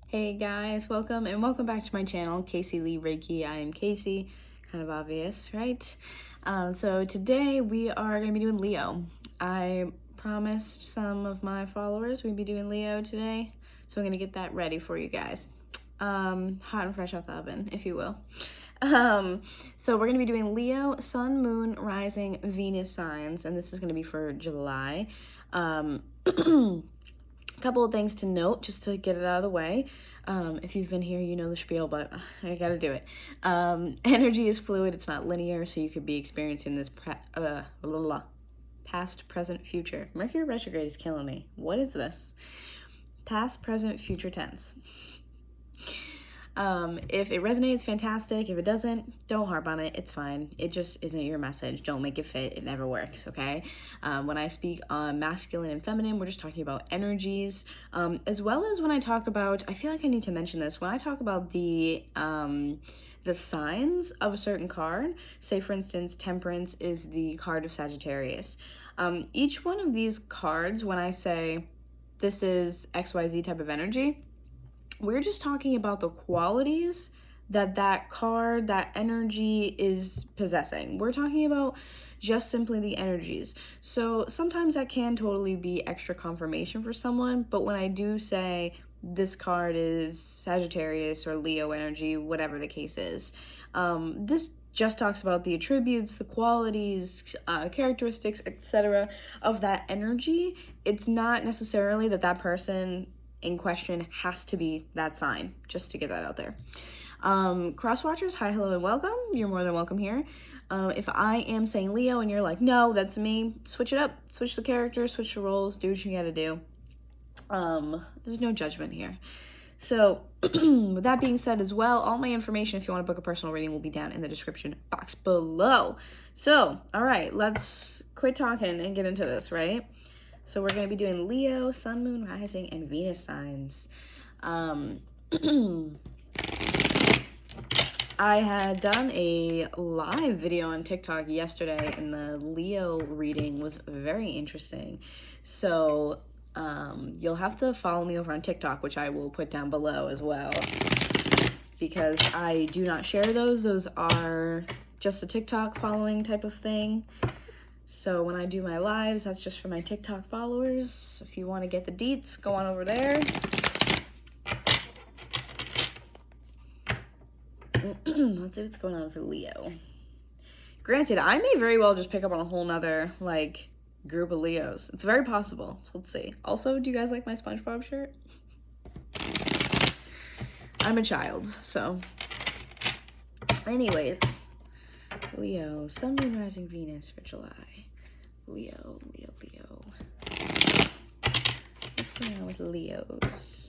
Hey guys, welcome and welcome back to my channel, Casey Lee Reiki. I am Casey, kind of obvious, right? So today we are going to be doing Leo. I promised some of my followers we'd be doing Leo today, so I'm going to get that ready for you guys. Hot and fresh out the oven, if you will. So we're going to be doing Leo, Sun, Moon, Rising, Venus signs, and this is going to be for July. A couple of things to note just to get it out of the way. If you've been here, you know the spiel, but I gotta do it. Energy is fluid, it's not linear, so you could be experiencing this past, present, future. Mercury retrograde is killing me. What is this? Past, present, future tense. If it resonates, fantastic. If it doesn't, don't harp on it. It's fine. It just isn't your message. Don't make it fit. It never works, okay? When I speak on masculine and feminine, we're just talking about energies, as well as when I talk about, I feel like I need to mention this, when I talk about the signs of a certain card, say for instance, Temperance is the card of Sagittarius. Each one of these cards, when I say this is XYZ type of energy, we're just talking about the qualities that card, that energy is possessing. We're talking about just simply the energies. So sometimes that can totally be extra confirmation for someone, but when I do say this card is Sagittarius or Leo energy, whatever the case is, this just talks about the attributes, the qualities, characteristics, etc. of that energy. It's not necessarily that person in question has to be that sign, just to get that out there. Cross watchers, hi, hello, and welcome. You're more than welcome here. If I am saying Leo and you're like, no, that's me, switch it up, switch the characters, switch the roles, do what you gotta do. There's no judgment here. So with that being said as well, all my information, if you want to book a personal reading, will be down in the description box below. So, all right, let's quit talking and get into this, right? So we're going to be doing Leo, Sun, Moon, Rising, and Venus signs. I had done a live video on TikTok yesterday, and the Leo reading was very interesting. So you'll have to follow me over on TikTok, which I will put down below as well, because I do not share those. Those are just a TikTok following type of thing. So when I do my lives, that's just for my TikTok followers. If you want to get the deets, go on over there. Let's see what's going on for Leo. Granted, I may very well just pick up on a whole nother, like, group of Leos. It's very possible. So let's see. Also, do you guys like my SpongeBob shirt? I'm a child, so. Anyways. Leo, Sun, Moon, Rising, Venus for July. Leo. What's going on with Leos?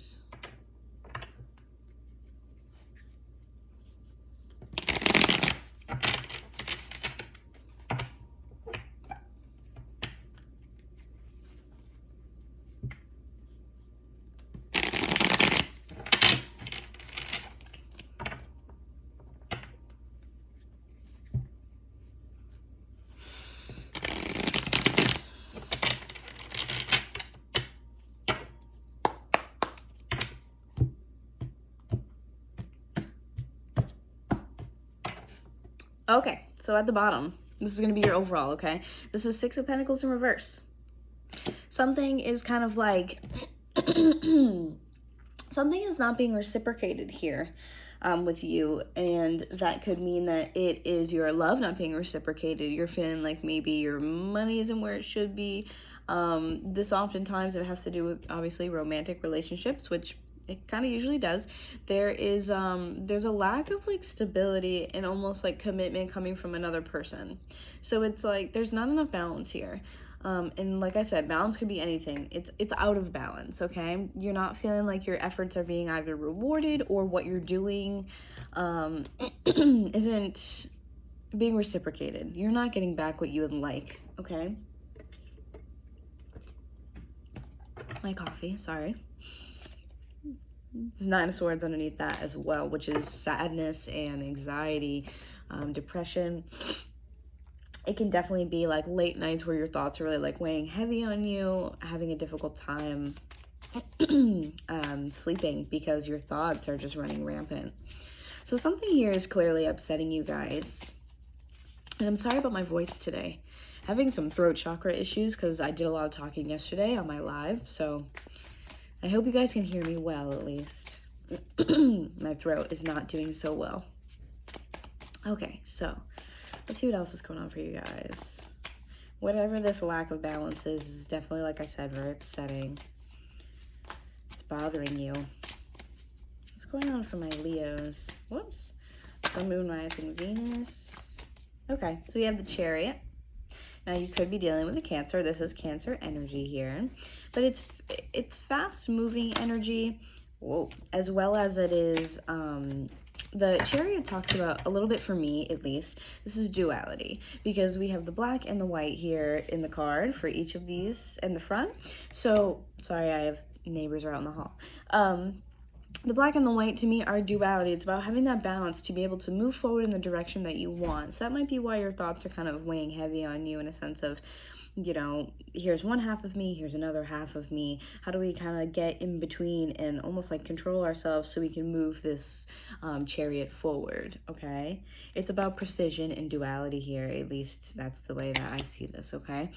Okay, so at the bottom, this is going to be your overall, okay? This is Six of Pentacles in reverse. Something is kind of like, something is not being reciprocated here with you, and that could mean that it is your love not being reciprocated. You're feeling like maybe your money isn't where it should be. This oftentimes it has to do with, obviously, romantic relationships, which it kind of usually does. There's a lack of like stability and almost like commitment coming from another person. So it's like there's not enough balance here. And like I said, balance could be anything. It's out of balance, okay? You're not feeling like your efforts are being either rewarded or what you're doing isn't being reciprocated. You're not getting back what you would like, okay? My coffee, sorry. There's Nine of Swords underneath that as well, which is sadness and anxiety, depression. It can definitely be like late nights where your thoughts are really like weighing heavy on you, having a difficult time sleeping because your thoughts are just running rampant. So something here is clearly upsetting you guys. And I'm sorry about my voice today. Having some throat chakra issues because I did a lot of talking yesterday on my live. So I hope you guys can hear me well, at least. My throat is not doing so well. Okay, so let's see what else is going on for you guys. Whatever this lack of balance is definitely, like I said, very upsetting. It's bothering you. What's going on for my Leos? Whoops. Sun, Moon, Rising, Venus. Okay, so we have the Chariot. Now you could be dealing with a Cancer. This is Cancer energy here, but it's fast-moving energy. Whoa, as well as it is. The Chariot talks about, a little bit for me at least, this is duality, because we have the black and the white here in the card for each of these in the front. So, sorry, I have neighbors are out in the hall. The black and the white to me are duality. It's about having that balance to be able to move forward in the direction that you want. So that might be why your thoughts are kind of weighing heavy on you, in a sense of, you know, here's one half of me, here's another half of me. How do we kind of get in between and almost like control ourselves so we can move this chariot forward, okay? It's about precision and duality here. At least that's the way that I see this, okay?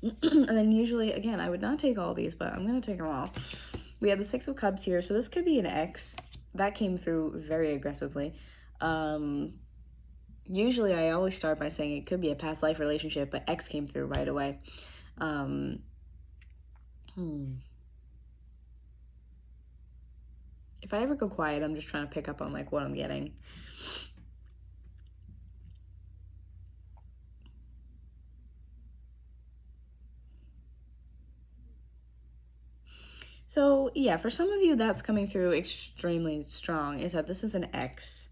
And then usually, again, I would not take all these, but I'm going to take them all. We have the Six of Cups here. So this could be an ex. That came through very aggressively. Usually I always start by saying it could be a past life relationship, but ex came through right away. If I ever go quiet, I'm just trying to pick up on like what I'm getting. So yeah, for some of you that's coming through extremely strong, is that this is an ex.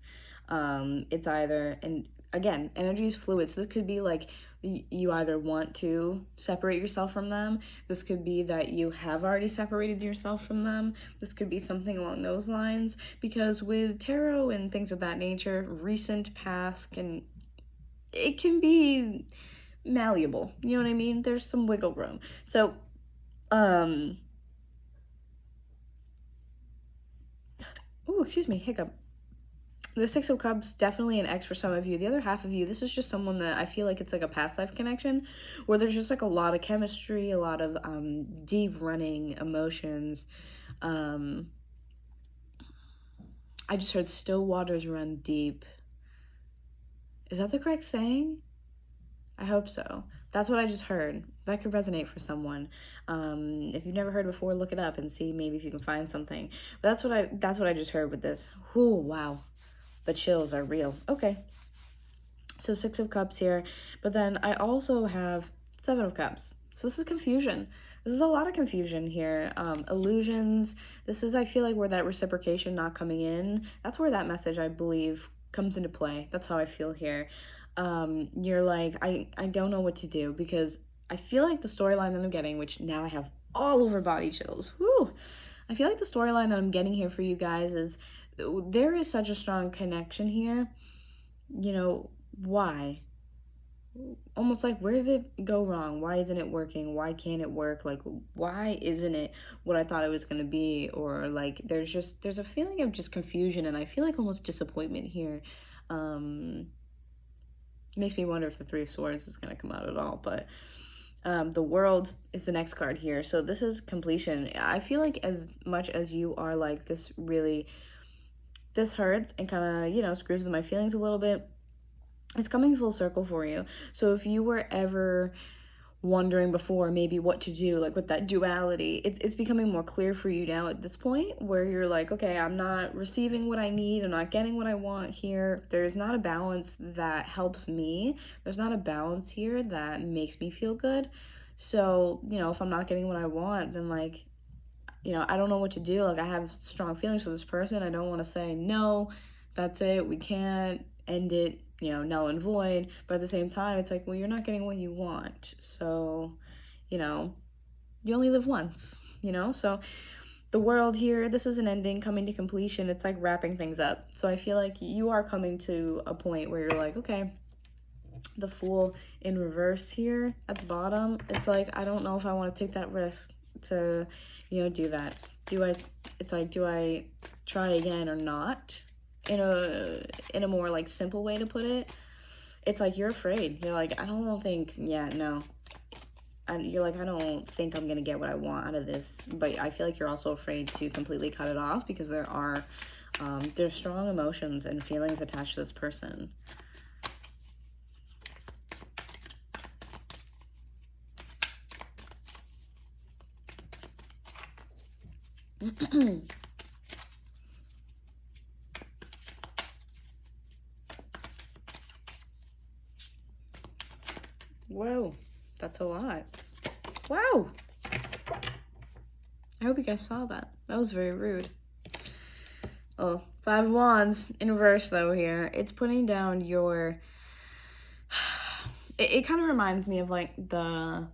It's either, and again, energy is fluid, so this could be like you either want to separate yourself from them. This could be that you have already separated yourself from them. This could be something along those lines, because with tarot and things of that nature, recent, past, it can be malleable. You know what I mean? There's some wiggle room. So, excuse me, hiccup. The Six of Cups, definitely an ex for some of you. The other half of you, this is just someone that I feel like it's like a past life connection, where there's just like a lot of chemistry, a lot of deep running emotions. I just heard still waters run deep. Is that the correct saying? I hope so. That's what I just heard. That could resonate for someone. If you've never heard before, look it up and see maybe if you can find something. But that's what I just heard with this. Whew, wow. The chills are real. Okay. So Six of Cups here. But then I also have Seven of Cups. So this is confusion. This is a lot of confusion here. Illusions. This is, I feel like, where that reciprocation not coming in. That's where that message, I believe, comes into play. That's how I feel here. You're like, I don't know what to do, because I feel like the storyline that I'm getting, which now I have all over body chills. Whew. I feel like the storyline that I'm getting here for you guys is, there is such a strong connection here. You know, why? Almost like, where did it go wrong? Why isn't it working? Why can't it work? Like, why isn't it what I thought it was going to be? Or like, there's a feeling of just confusion, and I feel like almost disappointment here. Makes me wonder if the Three of Swords is going to come out at all. But the World is the next card here. So this is completion. I feel like as much as you are like, this hurts and kind of, you know, screws with my feelings a little bit, it's coming full circle for you. So if you were ever wondering before maybe what to do, like with that duality, it's becoming more clear for you now at this point, where you're like, okay, I'm not receiving what I need, I'm not getting what I want here. There's not a balance that helps me. There's not a balance here that makes me feel good. So, you know, if I'm not getting what I want, then like, you know, I don't know what to do. Like, I have strong feelings for this person. I don't want to say, no, that's it, we can't end it, you know, null and void. But at the same time, it's like, well, you're not getting what you want. So, you know, you only live once, you know? So the World here, this is an ending coming to completion. It's like wrapping things up. So I feel like you are coming to a point where you're like, okay, the Fool in reverse here at the bottom, it's like, I don't know if I want to take that risk. to, do that. It's like, do I try again or not? In a more like simple way to put it, it's like you're afraid. You're like, I don't think, no. And you're like, I don't think I'm gonna get what I want out of this. But I feel like you're also afraid to completely cut it off because there's strong emotions and feelings attached to this person. Whoa, that's a lot. Wow. I hope you guys saw that. That was very rude. Oh, 5 of Wands in reverse though here. It's putting down your... It kind of reminds me of like the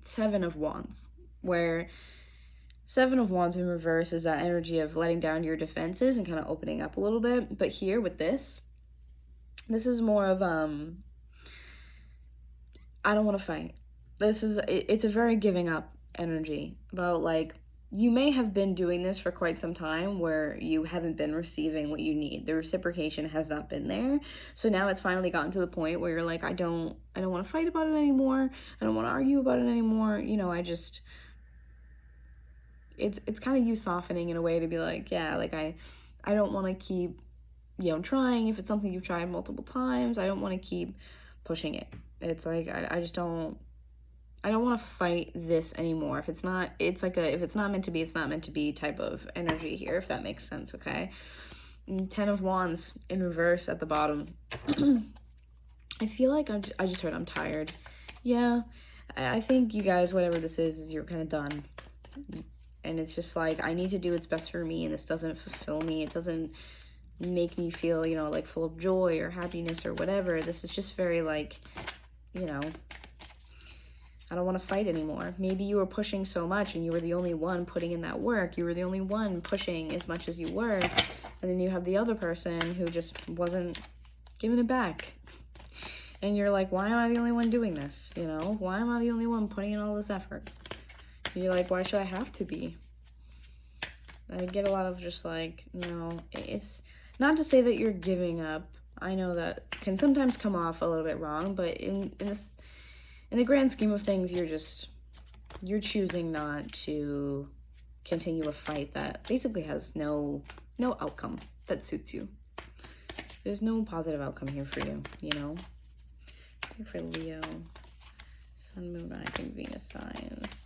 7 of Wands, where 7 of Wands in reverse is that energy of letting down your defenses and kind of opening up a little bit. But here with this is more of I don't want to fight. It's a very giving up energy about like, you may have been doing this for quite some time where you haven't been receiving what you need. The reciprocation has not been there. So now it's finally gotten to the point where you're like, I don't want to fight about it anymore. I don't want to argue about it anymore. It's kind of you softening in a way to be like, yeah, like I don't want to keep, trying. If it's something you've tried multiple times, I don't want to keep pushing it. It's like, I just don't want to fight this anymore. If it's not meant to be, it's not meant to be type of energy here, if that makes sense, okay? 10 of Wands in reverse at the bottom. I feel like I just heard I'm tired. Yeah, I think you guys, whatever this is you're kind of done. And it's just like, I need to do what's best for me, and this doesn't fulfill me. It doesn't make me feel, like full of joy or happiness or whatever. This is just very like, I don't want to fight anymore. Maybe you were pushing so much and you were the only one putting in that work. You were the only one pushing as much as you were. And then you have the other person who just wasn't giving it back. And you're like, why am I the only one doing this? Why am I the only one putting in all this effort? And you're like, why should I have to be? I get a lot of just like, it's not to say that you're giving up. I know that can sometimes come off a little bit wrong, but in the grand scheme of things, you're choosing not to continue a fight that basically has no outcome that suits you. There's no positive outcome here for you, Here for Leo, Sun, Moon, Rising, and Venus signs.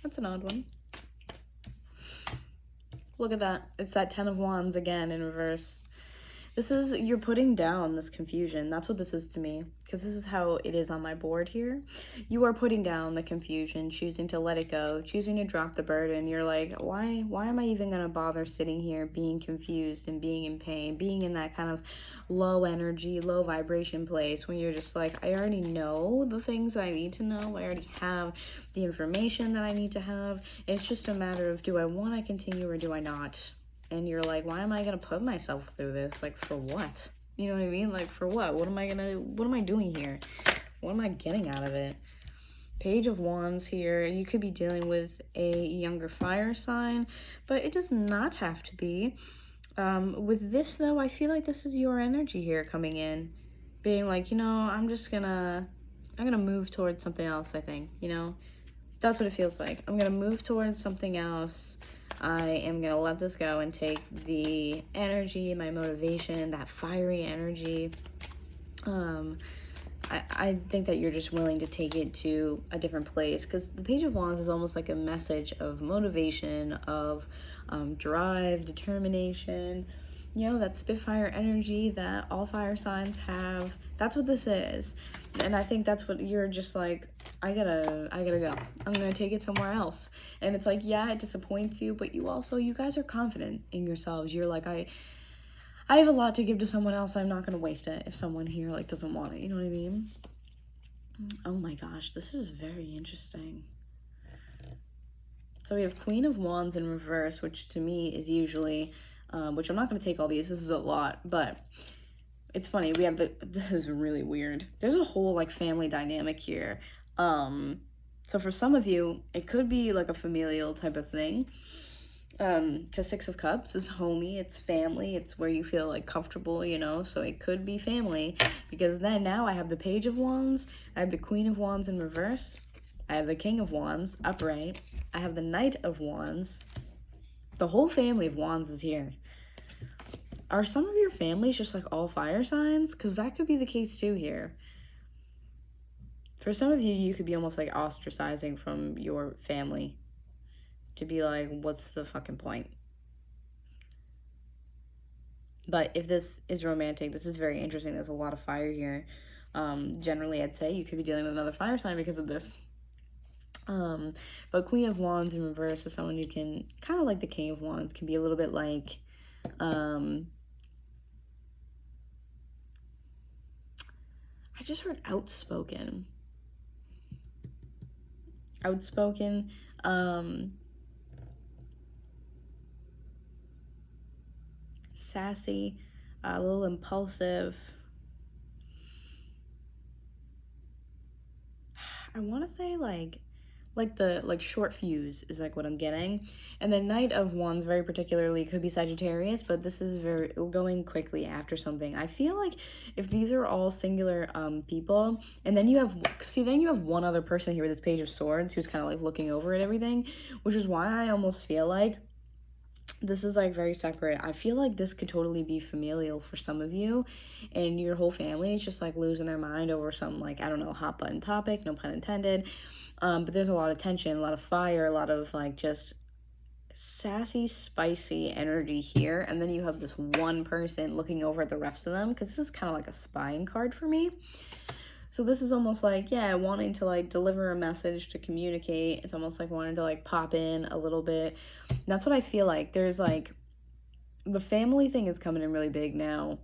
That's an odd one. Look at that. It's that 10 of Wands again in reverse. You're putting down this confusion. That's what this is to me, because this is how it is on my board here. You are putting down the confusion, choosing to let it go, choosing to drop the burden. You're like, why am I even going to bother sitting here being confused and being in pain, being in that kind of low energy, low vibration place when you're just like, I already know the things that I need to know. I already have the information that I need to have. It's just a matter of, do I want to continue or do I not? And you're like, why am I going to put myself through this? Like, for what? You know what I mean? Like, for what? What am I doing here? What am I getting out of it? Page of Wands here. You could be dealing with a younger fire sign, but it does not have to be. With this, though, I feel like this is your energy here coming in. Being like, I'm gonna move towards something else, I think, That's what it feels like. I'm gonna move towards something else. I am going to let this go and take the energy, my motivation, that fiery energy. I think that you're just willing to take it to a different place, because the Page of Wands is almost like a message of motivation, of drive, determination, that Spitfire energy that all fire signs have. That's what this is. And I think that's what you're just like, I gotta go. I'm gonna take it somewhere else. And it's like, yeah, it disappoints you, but you guys are confident in yourselves. You're like, I have a lot to give to someone else. I'm not gonna waste it if someone here like doesn't want it. You know what I mean? Oh my gosh, this is very interesting. So we have Queen of Wands in reverse, which to me is usually, which I'm not going to take all these, this is a lot, but it's funny, we have this is really weird. There's a whole like family dynamic here. So for some of you, it could be like a familial type of thing. Because Six of Cups is homey, it's family, it's where you feel like comfortable, you know, so it could be family. Because then now I have the Page of Wands, I have the Queen of Wands in reverse, I have the King of Wands upright, I have the Knight of Wands. The whole family of Wands is here. Are some of your families just like all fire signs? Because that could be the case too here. For some of you, you could be almost like ostracizing from your family. To be like, what's the fucking point? But if this is romantic, this is very interesting. There's a lot of fire here. Generally, I'd say you could be dealing with another fire sign because of this. But Queen of Wands in reverse is someone you can, kind of like the King of Wands, can be a little bit like, I just heard outspoken. Sassy, a little impulsive. I want to say like short fuse is like what I'm getting. And then Knight of Wands very particularly could be Sagittarius, but this is very going quickly after something. I feel like if these are all singular people, and then you have one other person here with this Page of Swords who's kind of like looking over at everything, which is why I almost feel like this is like very separate. I feel like this could totally be familial for some of you, and your whole family is just like losing their mind over some like, I don't know, hot button topic, no pun intended. But there's a lot of tension, a lot of fire, a lot of like just sassy, spicy energy here. And then you have this one person looking over at the rest of them, because this is kind of like a spying card for me. So this is almost like, yeah, wanting to like deliver a message, to communicate. It's almost like wanting to like pop in a little bit. And that's what I feel like. There's like, the family thing is coming in really big now.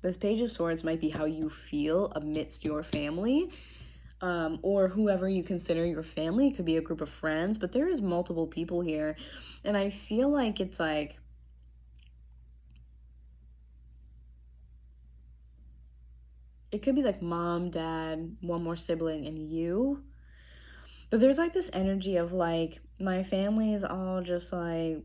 This Page of Swords might be how you feel amidst your family, or whoever you consider your family. It could be a group of friends, but there is multiple people here. And I feel like it's like, it could be like mom, dad, one more sibling, and you. But there's like this energy of like, my family is all just like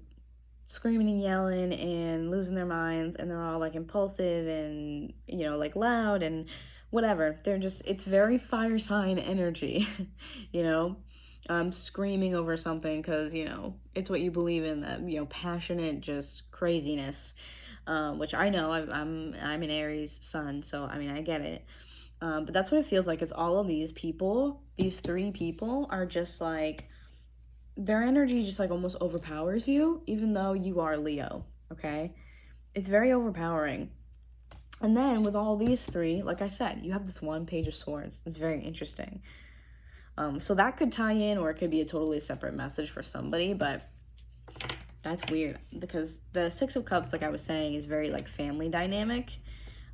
screaming and yelling and losing their minds, and they're all like impulsive and, you know, like loud and whatever. They're just, it's very fire sign energy, you know, screaming over something because, you know, it's what you believe in, that, you know, passionate, just craziness. Which I know I'm an Aries sun, so I mean I get it. But that's what it feels like. Is all of these people, these three people, are just like, their energy just like almost overpowers you, even though you are Leo. Okay, it's very overpowering. And then with all these three, like I said, you have this one Page of Swords. It's very interesting. So that could tie in, or it could be a totally separate message for somebody, but that's weird, because the Six of Cups, like I was saying, is very like family dynamic.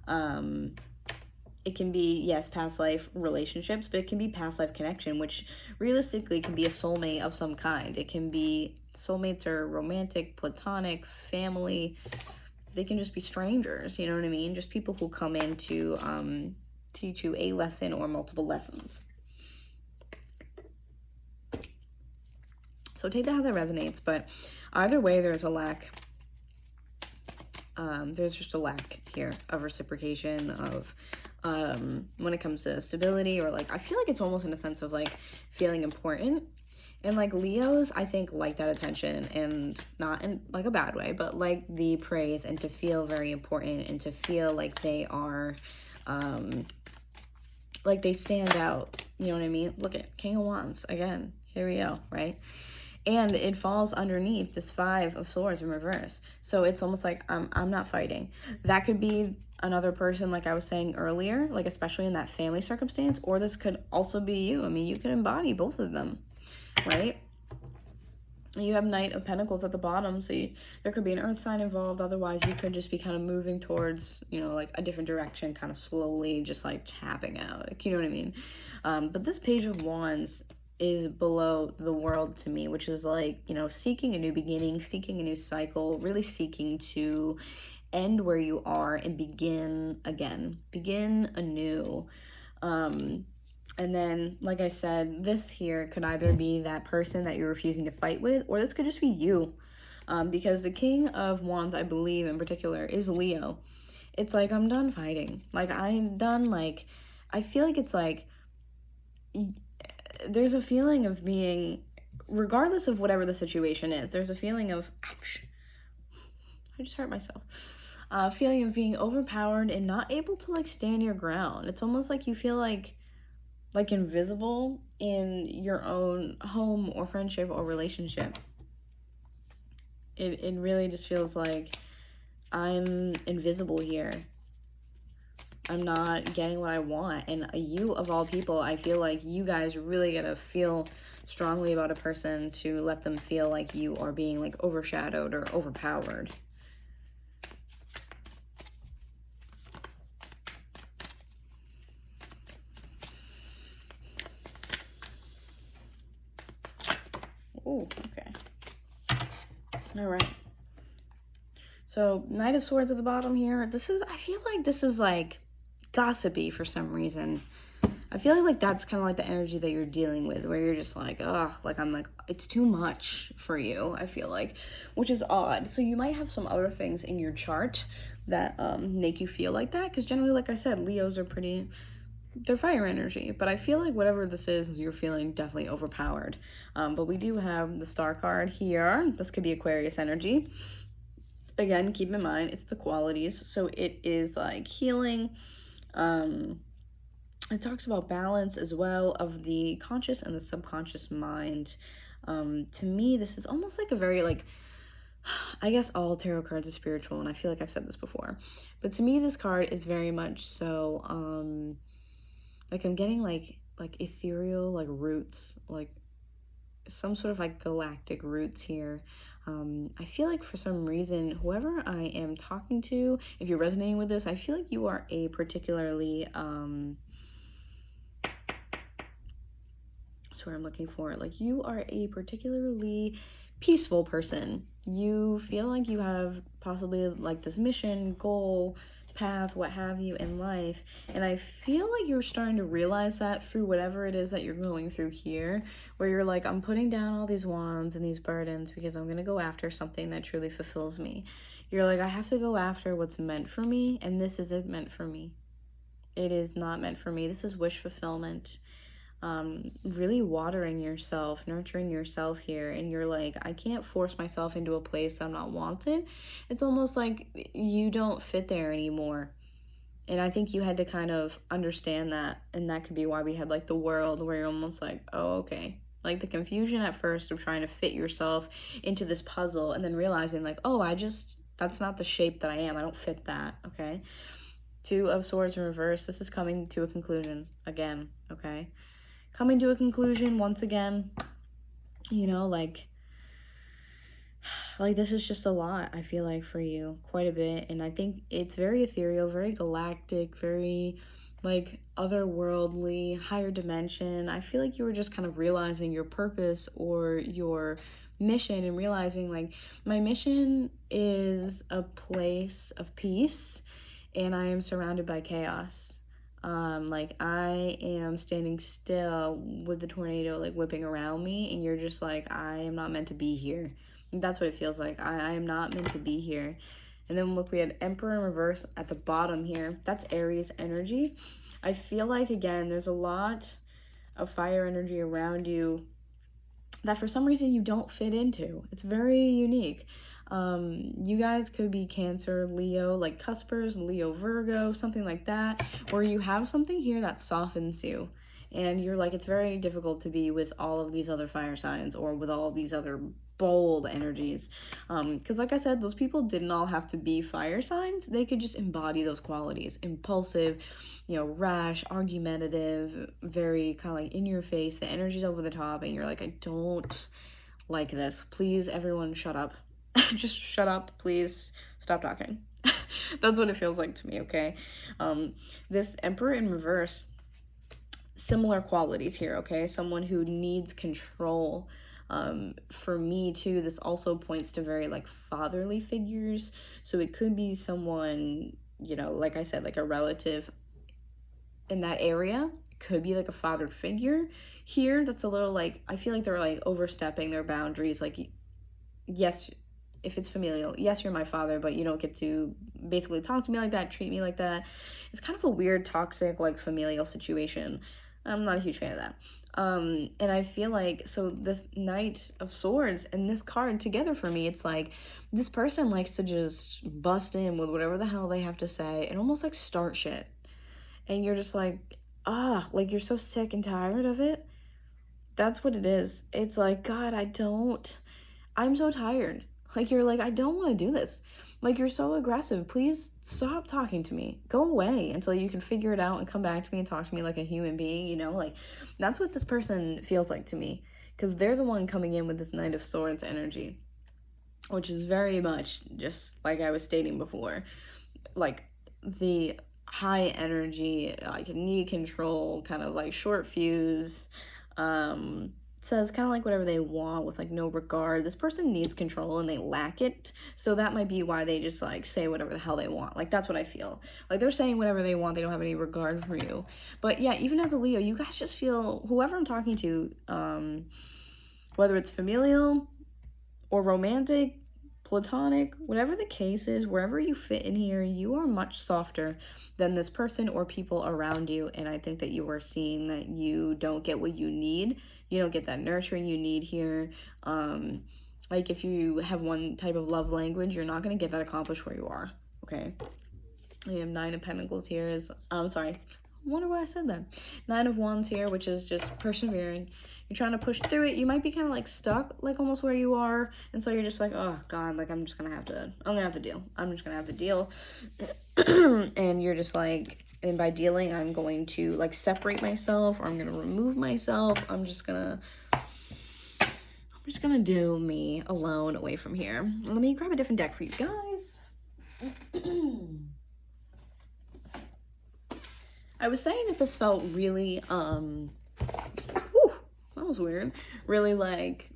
It can be, yes, past life relationships, but it can be past life connection, which realistically can be a soulmate of some kind. It can be soulmates or romantic, platonic, family. They can just be strangers, you know what I mean? Just people who come in to teach you a lesson or multiple lessons. So take that how that resonates, but either way, there's a lack. There's just a lack here of reciprocation, of when it comes to stability, or like, I feel like it's almost in a sense of like feeling important. And like Leos, I think, like that attention, and not in like a bad way, but like the praise, and to feel very important, and to feel like they are, like they stand out. You know what I mean? Look at King of Wands again. Here we go, right? And it falls underneath this Five of Swords in reverse. So it's almost like, I'm not fighting. That could be another person, like I was saying earlier, like especially in that family circumstance, or this could also be you. I mean, you could embody both of them, right? You have Knight of Pentacles at the bottom, so there could be an earth sign involved. Otherwise, you could just be kind of moving towards, you know, like a different direction, kind of slowly, just like tapping out. Like, you know what I mean? But this Page of Wands is below the World to me, which is like, you know, seeking a new beginning, seeking a new cycle, really seeking to end where you are and begin again, begin anew. And then, like I said, this here could either be that person that you're refusing to fight with, or this could just be you. Because the King of Wands, I believe in particular, is Leo. It's like, I'm done fighting. Like, I'm done, like, I feel like it's like, there's a feeling of being, regardless of whatever the situation is, there's a feeling of, ouch, I just hurt myself. Feeling of being overpowered and not able to, like, stand your ground. It's almost like you feel like invisible in your own home or friendship or relationship. It really just feels like I'm invisible here. I'm not getting what I want. And you, of all people, I feel like you guys really gotta feel strongly about a person to let them feel like you are being like overshadowed or overpowered. Oh, okay. All right. So, Knight of Swords at the bottom here. I feel like this is like gossipy for some reason. I feel like that's kind of like the energy that you're dealing with, where you're just like, ugh, like I'm like, it's too much for you, I feel like, which is odd. So you might have some other things in your chart that make you feel like that, because generally, like I said, Leos are they're fire energy, but I feel like whatever this is, you're feeling definitely overpowered. But we do have the Star card here. This could be Aquarius energy. Again, keep in mind, it's the qualities. So it is like healing. It talks about balance as well of the conscious and the subconscious mind. To me, this is almost like a very like, I guess all tarot cards are spiritual, and I feel like I've said this before. But to me, this card is very much so, like I'm getting like ethereal, like roots, like some sort of like galactic roots here. I feel like for some reason, whoever I am talking to, if you're resonating with this, I feel like you are a particularly, that's what I'm looking for. Like you are a particularly peaceful person. You feel like you have possibly like this mission, goal, path, what have you in life. And I feel like you're starting to realize that through whatever it is that you're going through here, where you're like, I'm putting down all these wands and these burdens because I'm going to go after something that truly fulfills me. You're like, I have to go after what's meant for me, and this isn't meant for me. It is not meant for me. This is wish fulfillment. Really watering yourself, nurturing yourself here, and you're like, I can't force myself into a place that I'm not wanted. It's almost like you don't fit there anymore. And I think you had to kind of understand that, and that could be why we had like the World, where you're almost like, oh, okay. Like the confusion at first of trying to fit yourself into this puzzle, and then realizing like, oh, that's not the shape that I am. I don't fit that, okay? Two of Swords in reverse. This is coming to a conclusion again, okay? Coming to a conclusion once again, you know, like this is just a lot, I feel like, for you, quite a bit. And I think it's very ethereal, very galactic, very like otherworldly, higher dimension. I feel like you were just kind of realizing your purpose or your mission, and realizing like, my mission is a place of peace and I am surrounded by chaos. Like I am standing still with the tornado like whipping around me, and you're just like, I am not meant to be here. That's what it feels like. I am not meant to be here. And then look, we had Emperor in reverse at the bottom here. That's Aries energy. I feel like, again, there's a lot of fire energy around you that for some reason you don't fit into. It's very unique. You guys could be Cancer, Leo, like cuspers, Leo, Virgo, something like that, where you have something here that softens you. And you're like, it's very difficult to be with all of these other fire signs or with all these other bold energies. Because like I said, those people didn't all have to be fire signs. They could just embody those qualities. Impulsive, you know, rash, argumentative, very kind of like in your face. The energy's over the top, and you're like, I don't like this. Please, everyone, shut up. Just shut up, please. Stop talking. That's what it feels like to me, okay? This Emperor in reverse, similar qualities here, okay? Someone who needs control. For me too, this also points to very like fatherly figures. So it could be someone, you know, like I said, like a relative in that area. Could be like a father figure here. That's a little like, I feel like they're like overstepping their boundaries. Like, yes, if it's familial, yes, you're my father, but you don't get to basically talk to me like that, treat me like that. It's kind of a weird, toxic, like familial situation. I'm not a huge fan of that. And I feel like, so this Knight of Swords and this card together for me, it's like this person likes to just bust in with whatever the hell they have to say and almost like start shit. And you're just like, like you're so sick and tired of it. That's what it is. It's like, God, I'm so tired. Like, you're like, I don't want to do this. Like, you're so aggressive. Please stop talking to me. Go away until you can figure it out and come back to me and talk to me like a human being, you know? Like, that's what this person feels like to me. Because they're the one coming in with this Knight of Swords energy, which is very much just like I was stating before. Like, the high energy, like need control, kind of like short fuse, says kind of like whatever they want with like no regard. This person needs control and they lack it, so that might be why they just like say whatever the hell they want. Like, that's what I feel like. They're saying whatever they want, they don't have any regard for you. But yeah, even as a Leo, you guys just feel, whoever I'm talking to, whether it's familial or romantic, platonic, whatever the case is, wherever you fit in here, you are much softer than this person or people around you. And I think that you are seeing that you don't get what you need. You don't get that nurturing you need here. Like, if you have one type of love language, you're not going to get that accomplished where you are, okay? We have Nine of Pentacles here is, I'm sorry, I wonder why I said that. Nine of Wands here, which is just persevering. You're trying to push through it. You might be kind of like stuck, like almost where you are. And so you're just like, oh God, like I'm just gonna have to deal. I'm just gonna have to deal. And you're just like, and by dealing, I'm going to like separate myself, or I'm gonna remove myself. I'm just gonna do me alone away from here. Let me grab a different deck for you guys. I was saying that this felt really, that was weird. Really like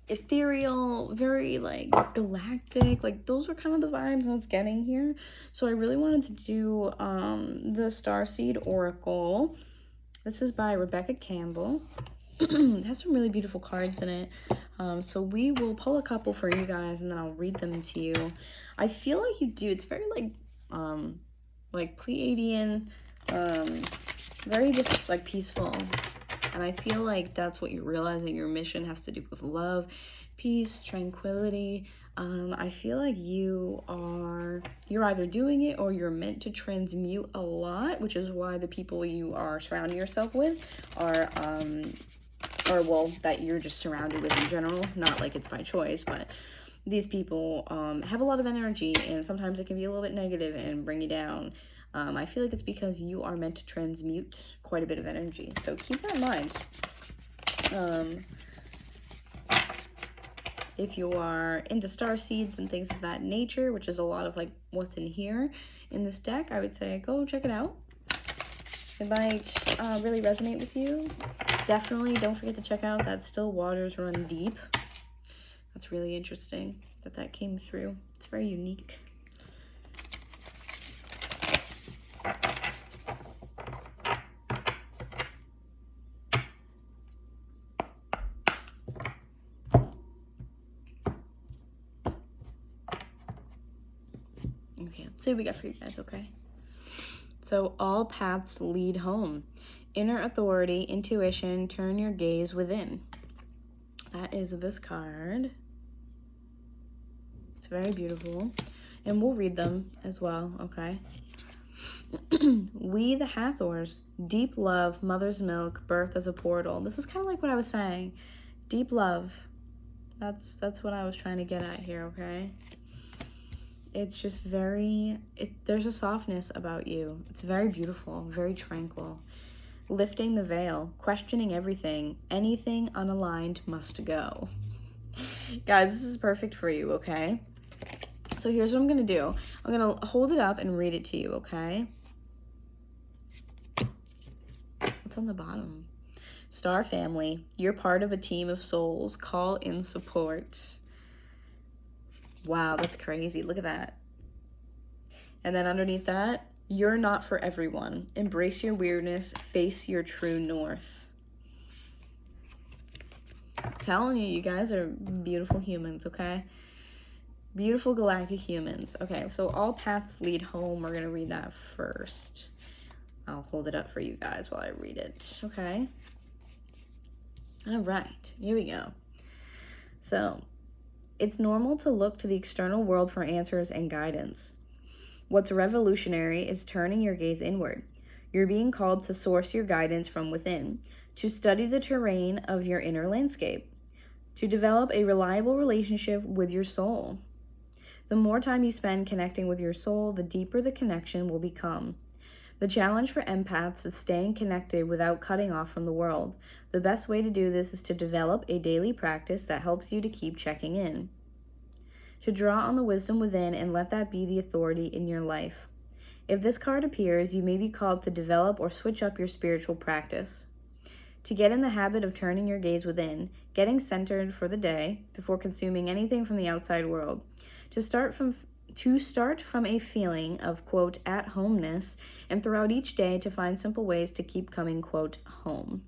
ethereal, very like galactic. Like, those were kind of the vibes I was getting here. So I really wanted to do the Starseed Oracle. This is by Rebecca Campbell. It has some really beautiful cards in it. So we will pull a couple for you guys and then I'll read them to you. I feel like you do. It's very like Pleiadian, very just like peaceful. And I feel like that's what you're realizing your mission has to do with love, peace, tranquility. I feel like you're either doing it or you're meant to transmute a lot, which is why the people you are surrounding yourself with are, well, that you're just surrounded with in general. Not like it's by choice, but these people have a lot of energy, and sometimes it can be a little bit negative and bring you down. I feel like it's because you are meant to transmute quite a bit of energy. So keep that in mind. If you are into star seeds and things of that nature, which is a lot of like what's in here in this deck, I would say go check it out. It might really resonate with you. Definitely don't forget to check out that Still Waters Run Deep. That's really interesting that came through. It's very unique. Okay, let's see what we got for you guys, okay? So, all paths lead home. Inner authority, intuition, turn your gaze within. That is this card. It's very beautiful. And we'll read them as well, okay? We the Hathors, deep love, mother's milk, birth as a portal. This is kind of like what I was saying. Deep love. That's what I was trying to get at here, okay? It's just there's a softness about you. It's very beautiful, very tranquil. Lifting the veil, questioning everything. Anything unaligned must go. Guys, this is perfect for you, okay? So here's what I'm going to do. I'm going to hold it up and read it to you, okay? What's on the bottom? Star family, you're part of a team of souls. Call in support. Wow, that's crazy. Look at that. And then underneath that, you're not for everyone. Embrace your weirdness. Face your true north. I'm telling you, you guys are beautiful humans, okay? Beautiful galactic humans. Okay, so all paths lead home. We're going to read that first. I'll hold it up for you guys while I read it, okay? All right, here we go. So, it's normal to look to the external world for answers and guidance. What's revolutionary is turning your gaze inward. You're being called to source your guidance from within, to study the terrain of your inner landscape, to develop a reliable relationship with your soul. The more time you spend connecting with your soul, the deeper the connection will become. The challenge for empaths is staying connected without cutting off from the world. The best way to do this is to develop a daily practice that helps you to keep checking in. To draw on the wisdom within and let that be the authority in your life. If this card appears, you may be called to develop or switch up your spiritual practice. To get in the habit of turning your gaze within, getting centered for the day before consuming anything from the outside world. To start from a feeling of, quote, at-homeness, and throughout each day to find simple ways to keep coming, quote, home.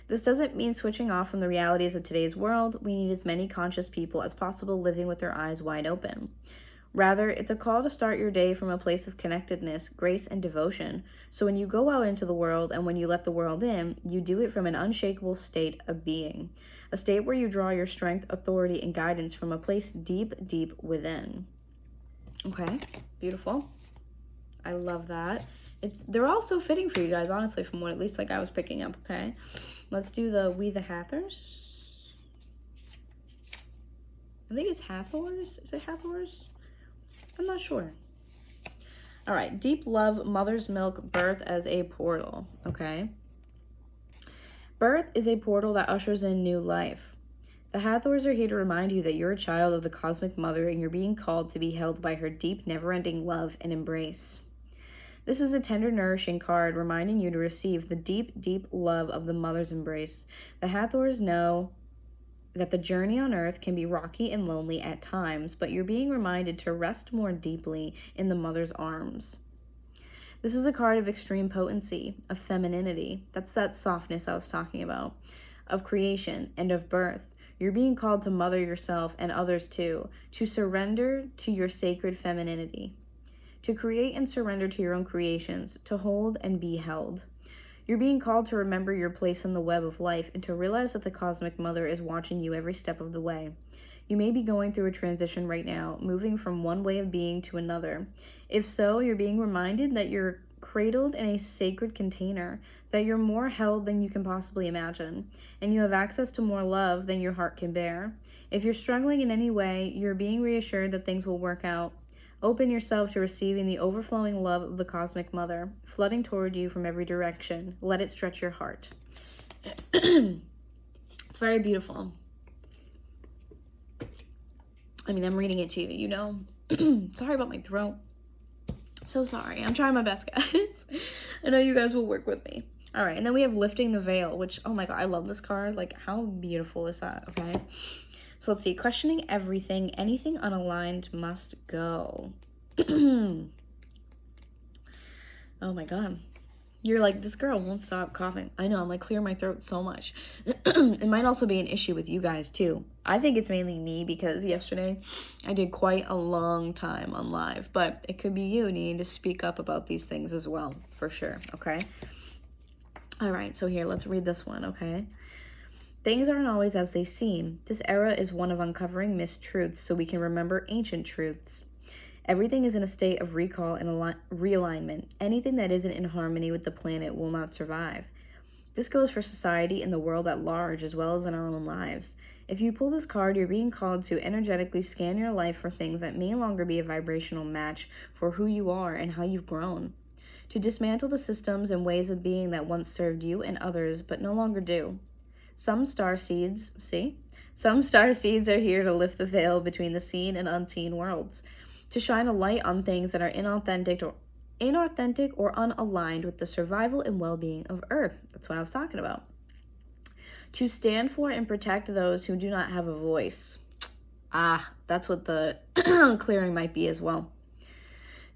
This doesn't mean switching off from the realities of today's world. We need as many conscious people as possible living with their eyes wide open. Rather, it's a call to start your day from a place of connectedness, grace, and devotion. So when you go out into the world and when you let the world in, you do it from an unshakable state of being. A state where you draw your strength, authority, and guidance from a place deep, deep within. Okay, beautiful. I love that. They're all so fitting for you guys, honestly, from what at least like I was picking up, okay? Let's do the We the Hathors. I think it's Hathors. Is it Hathors? I'm not sure. All right, deep love, mother's milk, birth as a portal, okay? Birth is a portal that ushers in new life. The Hathors are here to remind you that you're a child of the cosmic mother and you're being called to be held by her deep, never-ending love and embrace. This is a tender, nourishing card reminding you to receive the deep, deep love of the mother's embrace. The Hathors know that the journey on earth can be rocky and lonely at times, but you're being reminded to rest more deeply in the mother's arms. This is a card of extreme potency, of femininity. That's that softness I was talking about, of creation and of birth. You're being called to mother yourself and others too, to surrender to your sacred femininity, to create and surrender to your own creations, to hold and be held. You're being called to remember your place in the web of life and to realize that the cosmic mother is watching you every step of the way. You may be going through a transition right now, moving from one way of being to another. If so, you're being reminded that you're cradled in a sacred container, that you're more held than you can possibly imagine, and you have access to more love than your heart can bear. If you're struggling in any way, you're being reassured that things will work out. Open yourself to receiving the overflowing love of the cosmic mother, flooding toward you from every direction. Let it stretch your heart. It's very beautiful. I mean, I'm reading it to you, you know. Sorry about my throat. I'm so sorry. I'm trying my best, guys. I know you guys will work with me. All right, and then we have Lifting the Veil, which, oh my God, I love this card. Like, how beautiful is that, okay? So let's see. Questioning everything. Anything unaligned must go. Oh my God. You're like, this girl won't stop coughing. I know, I'm like, clear my throat so much. It might also be an issue with you guys too. I think it's mainly me because yesterday I did quite a long time on live, but it could be you needing to speak up about these things as well, for sure, okay? All right, so here, let's read this one, okay? Things aren't always as they seem. This era is one of uncovering mistruths so we can remember ancient truths. Everything is in a state of recall and realignment. Anything that isn't in harmony with the planet will not survive. This goes for society and the world at large as well as in our own lives. If you pull this card, you're being called to energetically scan your life for things that may longer be a vibrational match for who you are and how you've grown. To dismantle the systems and ways of being that once served you and others but no longer do. Some star seeds, some star seeds are here to lift the veil between the seen and unseen worlds, to shine a light on things that are inauthentic or unaligned with the survival and well-being of Earth. That's what I was talking about. To stand for and protect those who do not have a voice. That's what the clearing might be as well.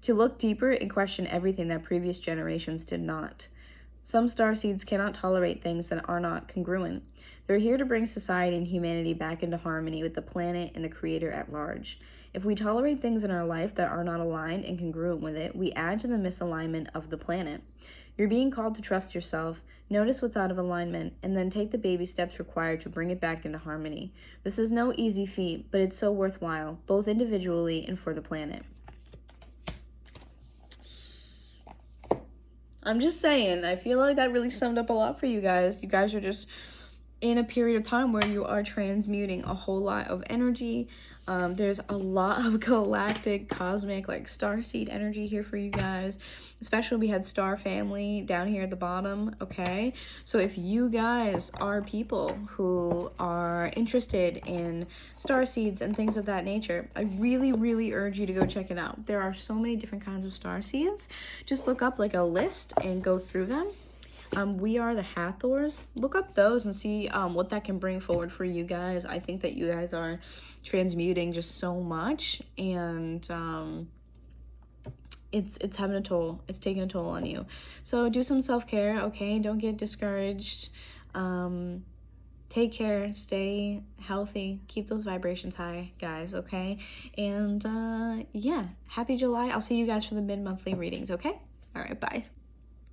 To look deeper and question everything that previous generations did not. Some starseeds cannot tolerate things that are not congruent. They're here to bring society and humanity back into harmony with the planet and the Creator at large. If we tolerate things in our life that are not aligned and congruent with it, we add to the misalignment of the planet. You're being called to trust yourself, notice what's out of alignment, and then take the baby steps required to bring it back into harmony. This is no easy feat, but it's so worthwhile, both individually and for the planet. I'm just saying, I feel like that really summed up a lot for you guys. You guys are just in a period of time where you are transmuting a whole lot of energy. There's a lot of galactic, cosmic, like starseed energy here for you guys. Especially we had star family down here at the bottom, okay? So if you guys are people who are interested in star seeds and things of that nature, I really, really urge you to go check it out. There are so many different kinds of star seeds. Just look up like a list and go through them. We Are the Hathors. Look up those and see what that can bring forward for you guys. I think that you guys are transmuting just so much, and it's having a toll. It's taking a toll on you. So do some self-care, okay? Don't get discouraged. Take care, stay healthy, keep those vibrations high, guys, okay? And yeah, happy July. I'll see you guys for the mid-monthly readings, okay? All right, bye.